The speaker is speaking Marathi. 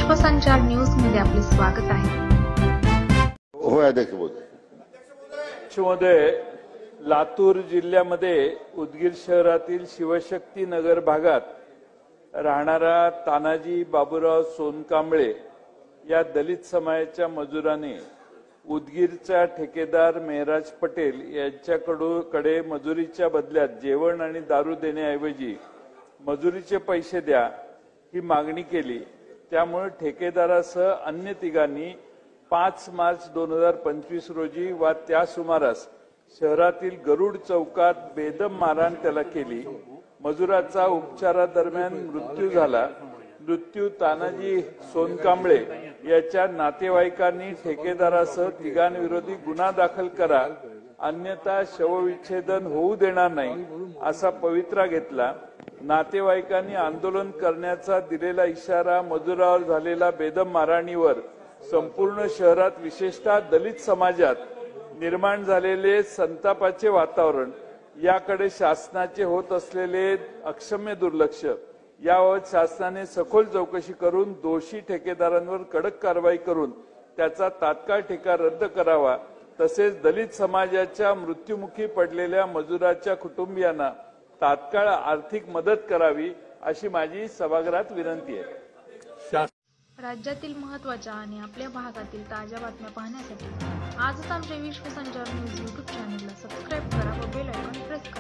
विश्वसंचार न्यूज मध्ये आपले स्वागत आहे। हो अध्यक्ष मध्ये लातूर जिल्ह्यामध्ये उदगीर शहरातील शिवशक्ती नगर भागात राहणारा तानाजी बाबूराव सोनकांबळे या दलित समाजाच्या मजुराने उदगीरचा ठेकेदार मेहराज पटेल यांच्याकडे मजुरीच्या बदल्यात जेवण आणि दारू देण्याऐवजी मजुरीचे पैसे द्या ही मागणी केली। त्यामुळे ठेकेदारासह अन्य तिघांनी 5 मार्च 2025 रोजी व त्या सुमारास शहरातील गरुड चौकात बेदम मारहाण त्याला केली। मजुराचा उपचारादरम्यान मृत्यू झाला। मृत्यू तानाजी सोनकांबळे याच्या नातेवाईकांनी ठेकेदारासह तिघांविरोधी गुन्हा दाखल करा, अन्यथा शवविच्छेदन होऊ देणार नाही असा पवित्रा घेतला। नातेवाईकांनी आंदोलन करण्याचा दिलेला इशारा मजुरावर झालेला बेदम मारहाणीवर संपूर्ण शहरात विशेषतः दलित समाजात निर्माण झालेले संतापाचे वातावरण याकडे शासनाचे होत असलेले अक्षम्य दुर्लक्ष याबाबत शासनाने सखोल चौकशी करून दोषी ठेकेदारांवर कडक कारवाई करून त्याचा तात्काळ ठेका रद्द करावा, तसेच दलित समाजाच्या मृत्युमुखी पडलेल्या मजुराच्या कुटुंबियांना तात्काळ आर्थिक मदत करावी अशी माझी सभागृहात विनंती आहे। राज्यातील महत्त्वाच्या आणि आपल्या भागातील ताज्या बातम्या पाहण्यासाठी आजच आमच्या विश्वसंचार न्यूज YouTube चॅनलला सबस्क्राईब करा व बेल आयकॉन प्रेस करा।